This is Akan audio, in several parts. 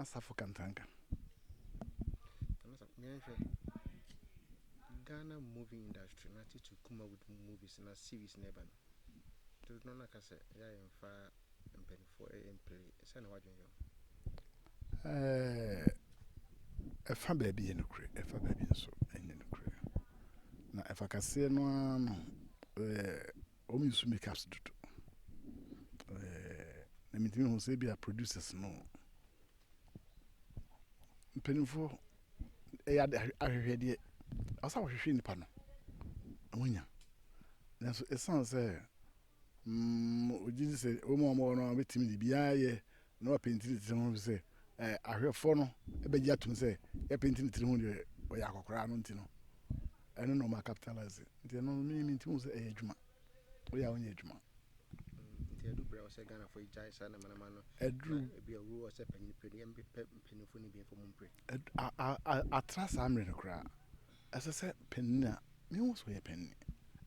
Safu Kantanka. Ghana movie industry, not to KUMAWOOD movies and a series never. To know like I said, I am far and penny for a play. Send what you A fa baby in a crate, a fa baby so, and in a crate. Now, if I can say no, only to make us do. I mean, who say be a producers no. Penny for I heard it. I saw what you in the panel. Winner. That's it sounds there. We say, oh, more no, with me, the no painting it, say, I hear phone, a bed yet to say, a painting it to where I crown, I don't know my capitalize it. They know me to say, age man. We are on age man. do browse a Ghana for each eye, son, and man. A drew be a rule as a penny pretty and be penny for me for Mumpre. I trust I'm in a crowd. As I said, penny, me was way a penny.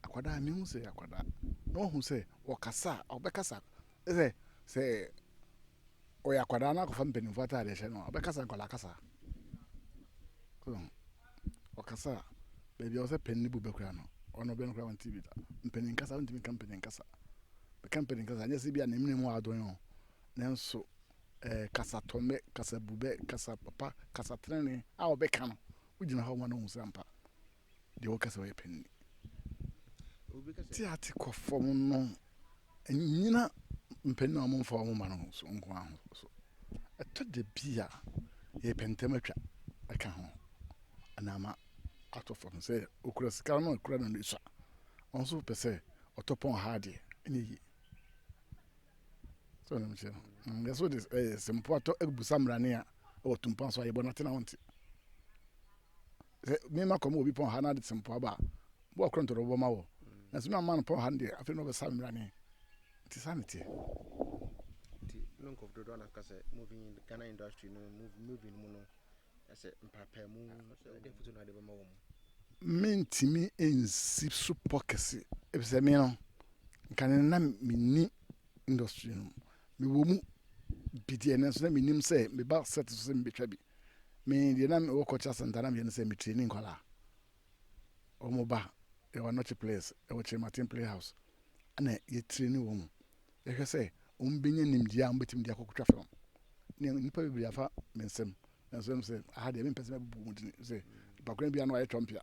Aquada, me say aquada. No, who say, or cassa, or becassa. Say, or aquada, not from penny for that, or becassa, or lacassa. Or cassa, baby, I was a penny bubacrano, or no ben crown TV. Penny cassa, and to become penny cassa. The company, because I just be an name I don't know. Then so, Casa Tome, Casa Bube, Casa Papa, Casa Training, our beckham. We don't know how one owns Zampa. The workers away penny. Theatrical form no, and Nina penny no for a woman so on. So I took the beer, a pentametra, I can't. And I'm out of form, say, Ukrascano, Cran Lisa. Also, per se, or top on hardy. So, that's what is important. Some rania or Tumpan, so I bought nothing. I want it. Me, my come will be upon Hannah, some poor bar. Walk on to the Womao. There's no man upon handy. I feel over some running. It is sanity. Long of the donor because moving in the Ghana industry, moving mono. I said, Papa Moon, they put another moment. Mean to me in Sipsu pockets. If it's a meal, can name me neat industry. Me woman be the answer, me name say, me about set to send be trebby. Me, the name of coaches and Danam and say me training color. O Moba, there were not a place, I watch Martin Playhouse. And a training woman. Like I say, being in the arm between the cook traffic. Near Nipa Biafa, Mensem, and some say, I had a mean person say, but couldn't be an white trumpet.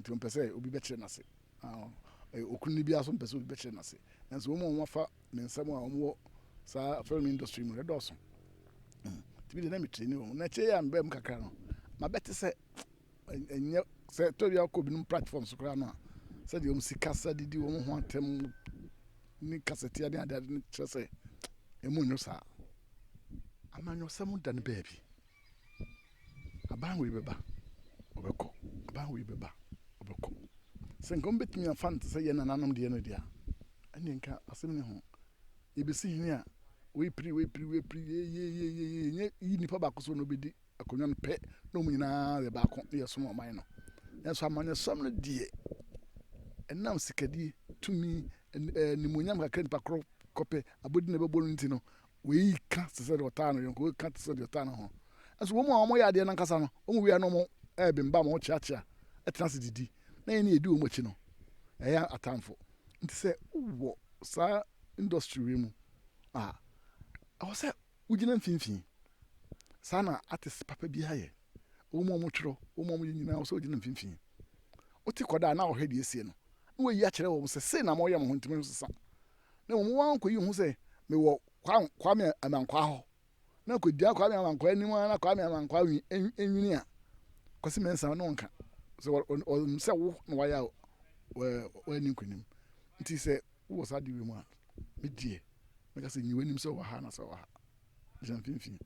To per se, will be better than I say. Oh, couldn't be some person better than I say. And so, woman, what for, men someone more, sir, film industry, Red Dawson. To be the name training, Nature and Bem Cacano. My better say, and yet, say, to your could platforms to Crana. Said you see Cassa did you want them. Ni Cassatia, I didn't just say, a moon, sir. A man of someone done, baby. A bang we beba, Obeko, a bang we beba, Obeko. Send come bet me a fan to say, and an anum the end, and you can't assume home. You be seen here, we pre, ye, Nipabacos will be a conian pet, no mina, the back on the small minor. That's how many some dear. And now, Sikadi to me. And Nimunyam can copy a good never born to know. We can't say your town, you can't say your town. As woman, my idea, and Cassano, we are no more urban bam or chacha, a transit. Nay, you do much, you know. I am a time for. And to say, oh, sir, industry room. Ah, I was said, we didn't think. Sana at his papa behind. O momotro, o moment, you also didn't think. What you could now head you see. We actually was say na mo yam hontimi nsa na mo wan ko yi hu say me wo kwame amankwa ho na ko dia kwame amankwa anim na kwame amankwa enwini a kwase mensa no nka so o say wo na wa ya wa ni kunim nti say wo sa di we mu a me die me ka say nyi wanim say wa ha na say wa ha jam finfin